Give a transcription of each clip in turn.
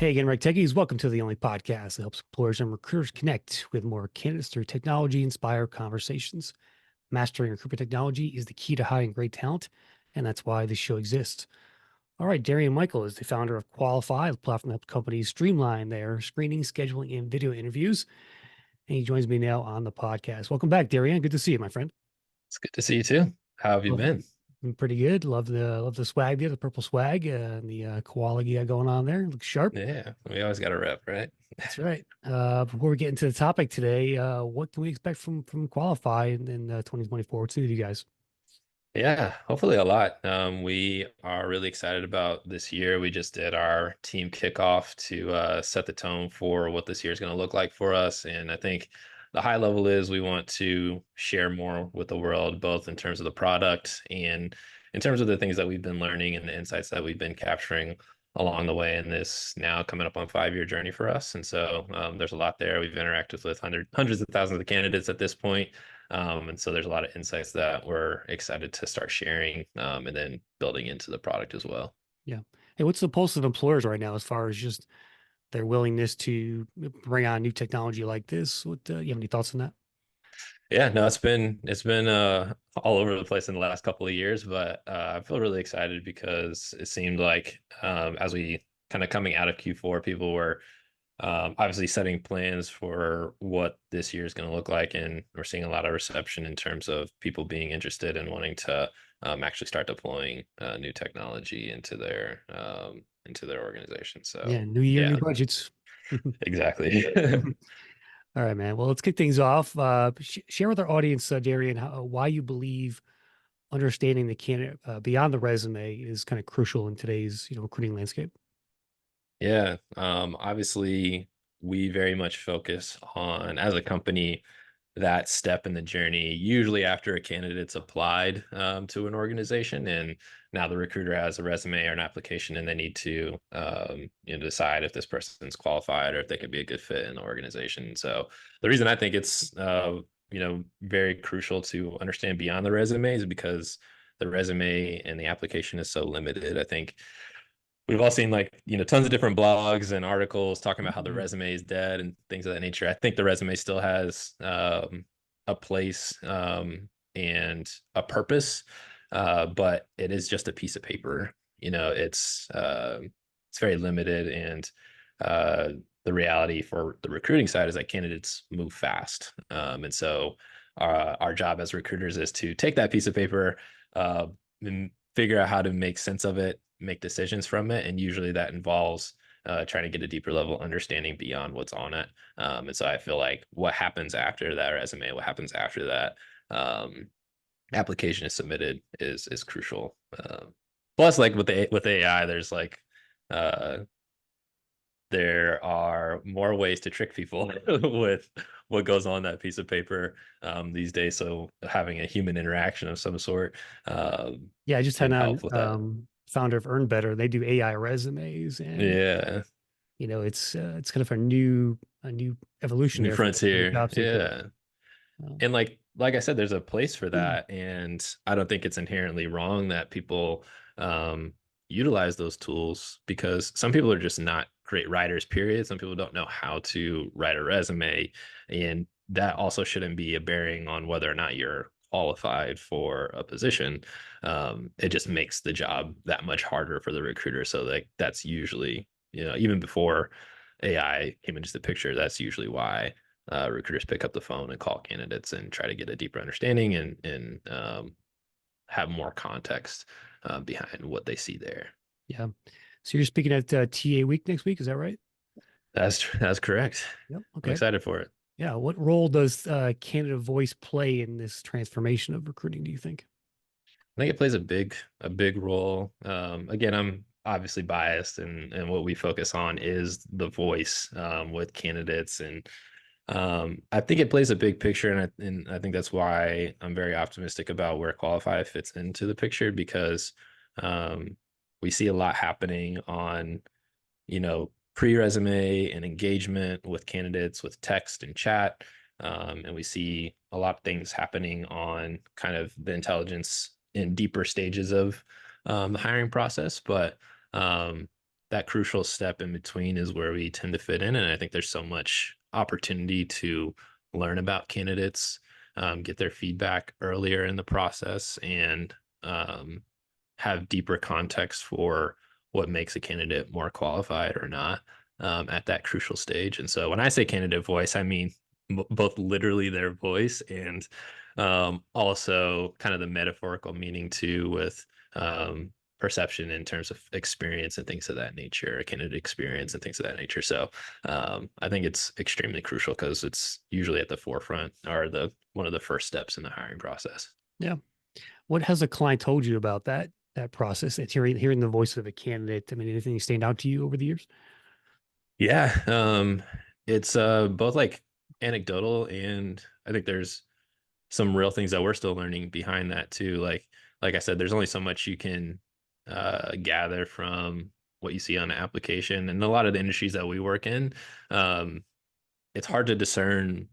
Hey again, Rec Techies. Welcome to the only podcast that helps employers and recruiters connect with more candidates through technology inspired conversations. Mastering recruitment technology is the key to hiring great talent, and that's why this show exists. All right, Darrian Mikell is the founder of Qualifi, the platform that helps companies streamline their screening, scheduling, and video interviews. And he joins me now on the podcast. Welcome back, Darrian. Good to see you, my friend. It's good to see you too. How have you Well, been? I'm pretty good. Love the swag there, the purple swag, and the koala you got going on there. Looks sharp. Yeah, we always got a rep, right? That's right. Before we get into the topic today, what can we expect from Qualify in 2024? What's new with you guys? Yeah, hopefully a lot. We are really excited about this year. We just did our team kickoff to set the tone for what this year is going to look like for us. And I think the high level is we want to share more with the world, both in terms of the product and in terms of the things that we've been learning and the insights that we've been capturing along the way in this now coming up on 5-year journey for us. And so there's a lot there. We've interacted with hundreds of thousands of candidates at this point. And so there's a lot of insights that we're excited to start sharing and then building into the product as well. Yeah. Hey, what's the pulse of employers right now as far as just their willingness to bring on new technology like this? You have any thoughts on that? Yeah, no, it's been all over the place in the last couple of years, but I feel really excited because it seemed like as we kind of coming out of Q4, people were obviously setting plans for what this year is going to look like, and we're seeing a lot of reception in terms of people being interested and wanting to actually start deploying new technology into their organization. Yeah, So new year, new yeah, budgets. exactly. All right, man. Well, let's kick things off. Share with our audience, Darian, why you believe understanding the candidate beyond the resume is kind of crucial in today's recruiting landscape. Yeah, obviously, we very much focus on, as a company, that step in the journey, usually after a candidate's applied to an organization, and now the recruiter has a resume or an application, and they need to decide if this person's qualified or if they could be a good fit in the organization. So the reason I think it's very crucial to understand beyond the resume is because the resume and the application is so limited. I think we've all seen tons of different blogs and articles talking about how the Mhm. resume is dead and things of that nature. I think the resume still has a place and a purpose, but it is just a piece of paper. It's very limited, and uh, the reality for the recruiting side is that candidates move fast, and so our job as recruiters is to take that piece of paper, uh, and figure out how to make sense of it, make decisions from it, and usually that involves trying to get a deeper level understanding beyond what's on it. And so I feel like what happens after that resume, what happens after that application is submitted is crucial. Plus, like with AI, uh, there are more ways to trick people with what goes on that piece of paper these days. So having a human interaction of some sort Yeah, I just had can on help with that. founder of Earn Better. They do AI resumes, and Yeah. it's kind of a new evolution New there for the frontier. job seeker. Yeah. Um, And like I said, there's a place for that. And I don't think it's inherently wrong that people um utilize those tools, because some people are just not great writers, period. Some people don't know how to write a resume. And that also shouldn't be a bearing on whether or not you're qualified for a position. It just makes the job that much harder for the recruiter. So like that's usually, even before AI came into the picture, that's usually why recruiters pick up the phone and call candidates and try to get a deeper understanding and have more context behind what they see there. yeah. So you're speaking at TA Week next week, is that right? That's correct. Yep. I'm Okay. excited for it. Yeah. What role does candidate voice play in this transformation of recruiting, do you think? I think it plays a big role. Again, I'm obviously biased, and what we focus on is the voice with candidates, and I think it plays a big picture, and I think that's why I'm very optimistic about where Qualify fits into the picture, because um, we see a lot happening on pre-resume and engagement with candidates with text and chat. And we see a lot of things happening on kind of the intelligence in deeper stages of the hiring process. But um, that crucial step in between is where we tend to fit in. And I think there's so much opportunity to learn about candidates, get their feedback earlier in the process, and um, have deeper context for what makes a candidate more qualified or not at that crucial stage. And so when I say candidate voice, I mean both literally their voice and also kind of the metaphorical meaning too, with perception in terms of experience and things of that nature, candidate experience and things of that nature. So I think it's extremely crucial because it's usually at the forefront or the one of the first steps in the hiring process. Yeah. What has a client told you about that process? It's hearing the voice of a candidate. I mean, anything stand out to you over the years? Yeah, it's both like anecdotal, and I think there's some real things that we're still learning behind that too. Like I said, there's only so much you can gather from what you see on an application, and a lot of the industries that we work in, um, it's hard to discern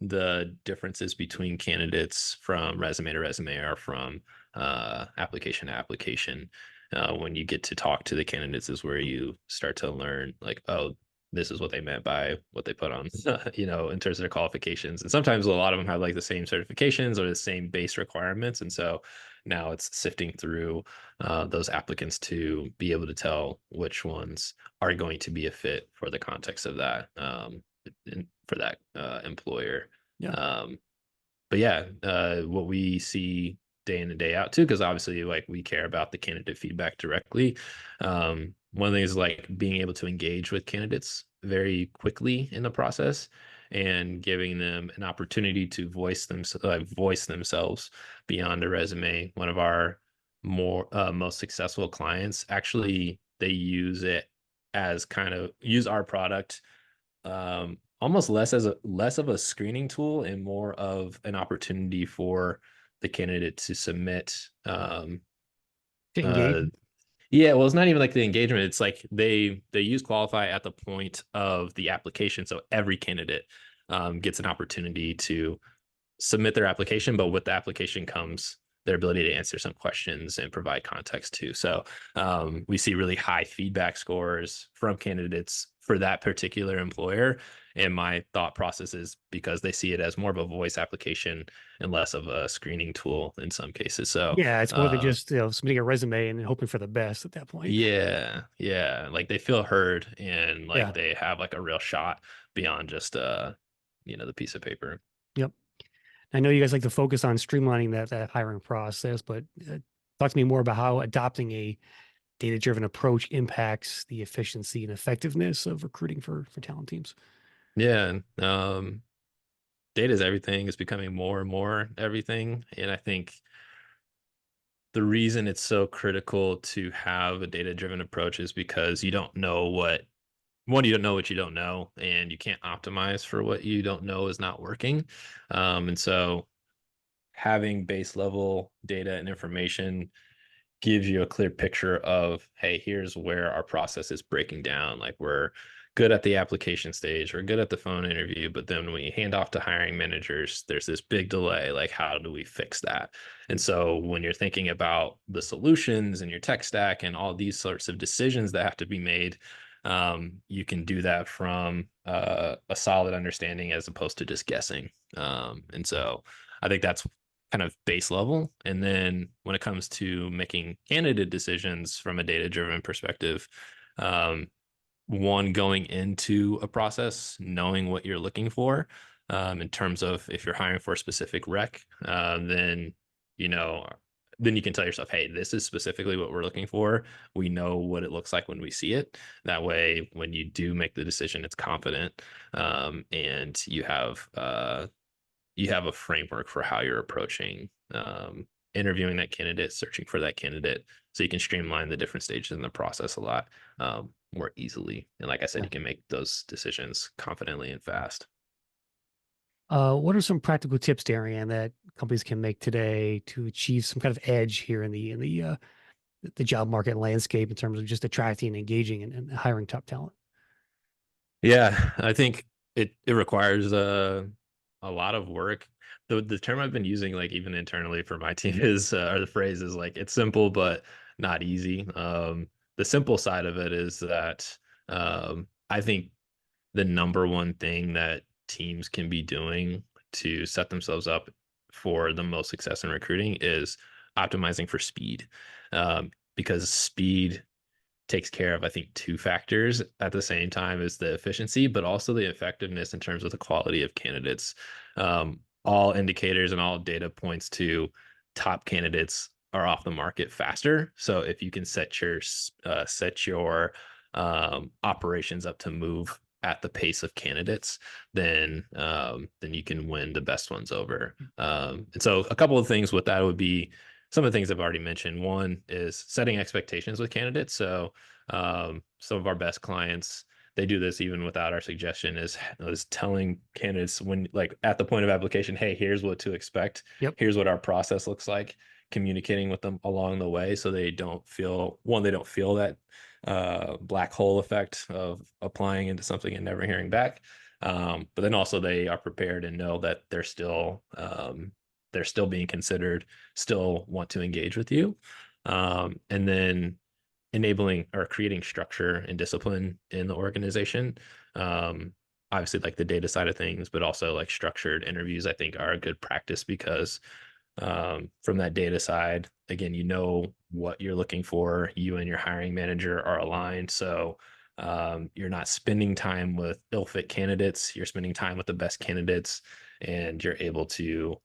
the differences between candidates from resume to resume or from application to application. When you get to talk to the candidates, is where you start to learn, like, oh, this is what they meant by what they put on, in terms of their qualifications. And sometimes a lot of them have like the same certifications or the same base requirements. And so now it's sifting through those applicants to be able to tell which ones are going to be a fit for the context of that. For that employer. Yeah. Um, but yeah, what we see day in and day out too, because obviously, like, we care about the candidate feedback directly. One of the things is like being able to engage with candidates very quickly in the process and giving them an opportunity to voice themselves beyond a resume. One of our more most successful clients, actually, they use it as kind of use our product almost less of a screening tool and more of an opportunity for the candidate to submit To engage. uh yeah, well, it's not even like the engagement. It's like they use Qualify at the point of the application, so every candidate gets an opportunity to submit their application, but with the application comes their ability to answer some questions and provide context too. So we see really high feedback scores from candidates for that particular employer. And my thought process is because they see it as more of a voice application and less of a screening tool in some cases. So Yeah, it's more than just, submitting a resume and then hoping for the best at that point. yeah, yeah, like they feel heard and like Yeah. they have like a real shot beyond just the piece of paper. Yep. I know you guys like to focus on streamlining that hiring process, but talk to me more about how adopting a data-driven approach impacts the efficiency and effectiveness of recruiting for talent teams. Yeah. Data is everything. Is becoming more and more everything. And I think the reason it's so critical to have a data driven approach is because you don't know you don't know what you don't know, and you can't optimize for what you don't know is not working. And so having base level data and information gives you a clear picture of, hey, here's where our process is breaking down. Like, we're good at the application stage, we're good at the phone interview, but then when we hand off to hiring managers, there's this big delay. Like, how do we fix that? And so when you're thinking about the solutions and your tech stack and all these sorts of decisions that have to be made, you can do that from a solid understanding as opposed to just guessing. And so I think that's kind of base level. And then when it comes to making candidate decisions from a data driven perspective, um, one, going into a process, knowing what you're looking for, in terms of if you're hiring for a specific rec, you know, then you can tell yourself, hey, this is specifically what we're looking for. We know what it looks like when we see it. That way, when you do make the decision, it's confident, and you have a framework for how you're approaching interviewing that candidate, searching for that candidate, so you can streamline the different stages in the process a lot more easily. And like I said, Yeah. you can make those decisions confidently and fast. What are some practical tips, Darian, that companies can make today to achieve some kind of edge here in the job market landscape in terms of just attracting, engaging, and hiring top talent? Yeah, I think it requires a lot of work. The term I've been using, like even internally for my team, is or the phrase is like, it's simple but not easy. the simple side of it is that I think the number one thing that teams can be doing to set themselves up for the most success in recruiting is optimizing for speed, because speed takes care of, I think, two factors at the same time as the efficiency, but also the effectiveness in terms of the quality of candidates. All indicators and all data points to top candidates are off the market faster. So if you can set your operations up to move at the pace of candidates, then you can win the best ones over. And so a couple of things with that would be some of the things I've already mentioned. One is setting expectations with candidates. So some of our best clients, they do this even without our suggestion, is telling candidates when, like, at the point of application, hey, here's what to expect. Yep. Here's what our process looks like, communicating with them along the way so they don't feel, one, they don't feel that black hole effect of applying into something and never hearing back. But then also they are prepared and know that they're still being considered, still want to engage with you. And then enabling or creating structure and discipline in the organization. Um, Obviously, like the data side of things, but also like structured interviews, I think are a good practice because from that data side, again, you know what you're looking for. You and your hiring manager are aligned. So you're not spending time with ill-fit candidates. You're spending time with the best candidates, and you're able to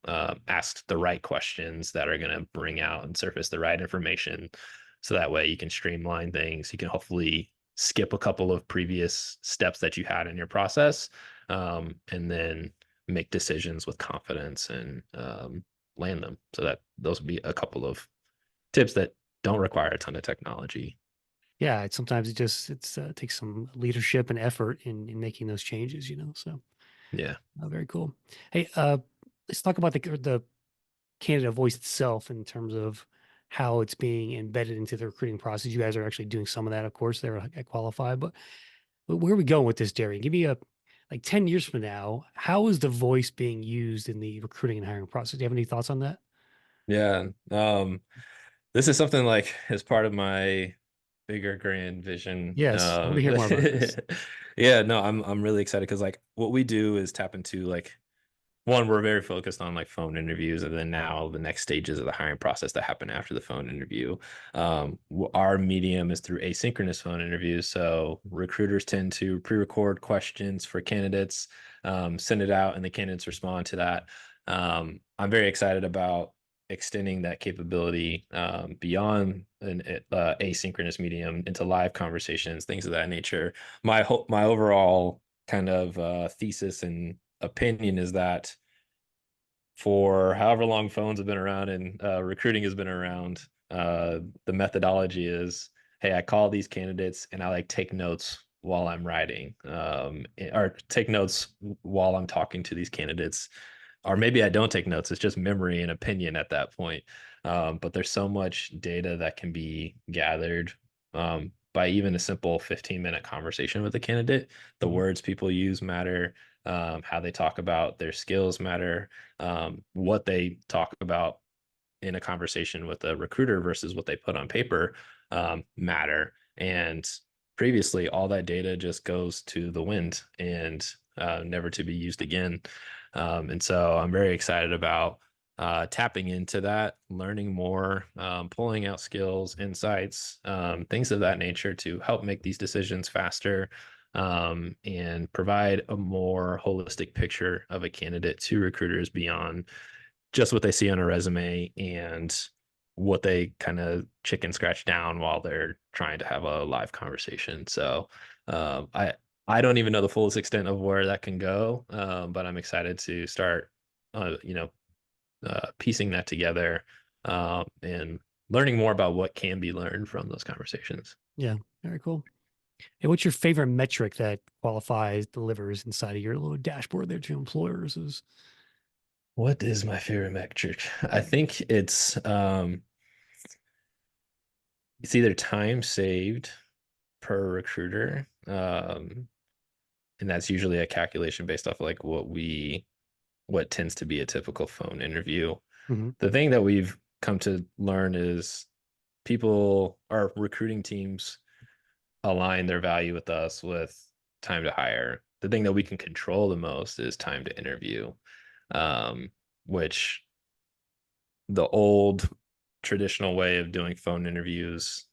ask the right questions that are going to bring out and surface the right information. So that way you can streamline things. You can hopefully skip a couple of previous steps that you had in your process, and then make decisions with confidence and land them. So that those would be a couple of tips that don't require a ton of technology. Yeah, sometimes it's takes some leadership and effort in making those changes, so, Yeah. very cool. Hey, let's talk about the candidate voice itself in terms of how it's being embedded into the recruiting process. You guys are actually doing some of that, of course, there at Qualify, but where are we going with this, Darian? Give me a like 10 years from now, how is the voice being used in the recruiting and hiring process? Do you have any thoughts on that? Yeah. This is something like as part of my bigger grand vision. Yes, I want to hear more about this. Yeah, no, I'm really excited because like what we do is tap into like one, we're very focused on like phone interviews, and then now the next stages of the hiring process that happen after the phone interview. Our medium is through asynchronous phone interviews, so recruiters tend to pre-record questions for candidates, send it out, and the candidates respond to that. I'm very excited about extending that capability beyond an asynchronous medium into live conversations, things of that nature. My overall kind of thesis and opinion is that for however long phones have been around and recruiting has been around, the methodology is, hey, I call these candidates and I like take notes while I'm writing, or take notes while I'm talking to these candidates. Or maybe I don't take notes. It's just memory and opinion at that point. But there's so much data that can be gathered by even a simple 15-minute conversation with a candidate. The Mhm. words people use matter. How they talk about their skills matter. What they talk about in a conversation with a recruiter versus what they put on paper matter. And previously, all that data just goes to the wind and never to be used again. And so I'm very excited about tapping into that, learning more, pulling out skills, insights, things of that nature to help make these decisions faster, and provide a more holistic picture of a candidate to recruiters beyond just what they see on a resume and what they kind of chicken scratch down while they're trying to have a live conversation. So I don't even know the fullest extent of where that can go, but I'm excited to start, you know, piecing that together, and learning more about what can be learned from those conversations. Yeah, very cool. Hey, what's your favorite metric that qualifies delivers inside of your little dashboard there to employers? Is What is my favorite metric? I think it's either time saved per recruiter. And that's usually a calculation based off like what tends to be a typical phone interview. Mhm. The thing that we've come to learn is our recruiting teams align their value with us with time to hire. The thing that we can control the most is time to interview, which the old traditional way of doing phone interviews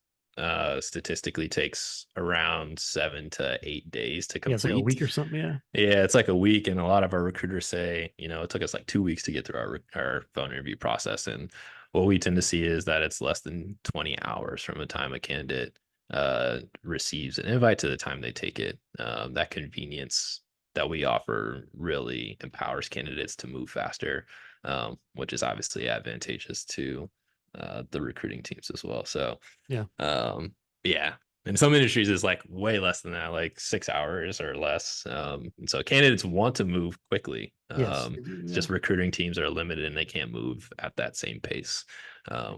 statistically takes around 7 to 8 days to Yeah, it's like a complete. week or something. Yeah. Yeah, it's like a week, and a lot of our recruiters say, it took us like 2 weeks to get through our phone interview process. And what we tend to see is that it's less than 20 hours from the time a candidate receives an invite to the time they take it. That convenience that we offer really empowers candidates to move faster, which is obviously advantageous to the recruiting teams as well. So, Yeah. yeah, in some industries it's like way less than that, like 6 hours or less. And so candidates want to move quickly. Yes. They do, It's yeah. just recruiting teams are limited and they can't move at that same pace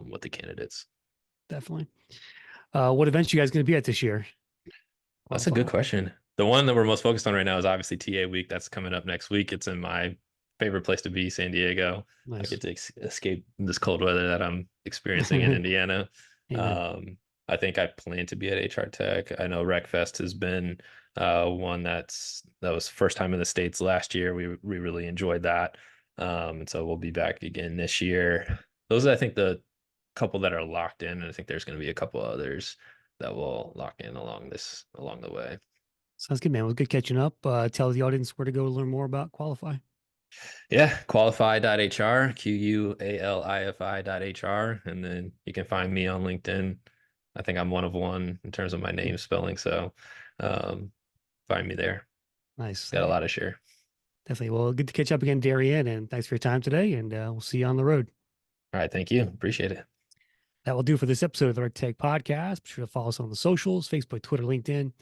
with the candidates. Definitely. What events you guys going to be at this year? That's a good Qualify. question. The one that we're most focused on right now is obviously TA week. That's coming up next week. It's in my favorite place to be, San Diego. I Nice. get to escape this cold weather that I'm experiencing in Indiana. Amen. I think I plan to be at HR Tech. I know RecFest has been one that was first time in the States last year. We really enjoyed that. And so we'll be back again this year. Those are, I think, the couple that are locked in, and I think there's going to be a couple others that will lock in along the way. Sounds good, man. It was good catching up. Tell the audience where to go to learn more about Qualify. Yeah, qualify.hr, qualifi.hr, and then you can find me on LinkedIn. I think I'm one of one in terms of my name spelling, so um, find me there. Nice. Got a Hey, lot to share. definitely. Well, good to catch up again, Darrian, and thanks for your time today. And we'll see you on the road. All right, thank you. Appreciate it. That will do for this episode of the RecTech Podcast. Be sure to follow us on the socials: Facebook, Twitter, LinkedIn,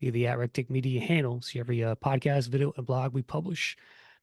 via the @RecTech Media handle. See every podcast, video, and blog we publish.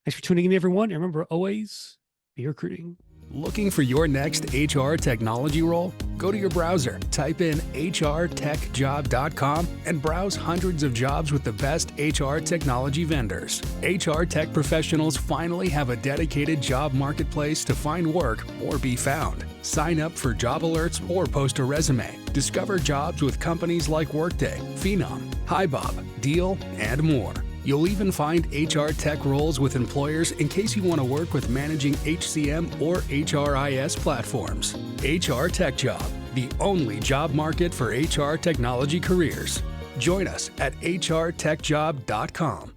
Thanks for tuning in, everyone. And remember, always be recruiting. Looking for your next HR technology role? Go to your browser, type in hrtechjob.com, and browse hundreds of jobs with the best HR technology vendors. HR tech professionals finally have a dedicated job marketplace to find work or be found. Sign up for job alerts or post a resume. Discover jobs with companies like Workday, Phenom, HiBob, Deal, and more. You'll even find HR tech roles with employers in case you want to work with managing HCM or HRIS platforms. HR Tech Job, the only job market for HR technology careers. Join us at hrtechjob.com.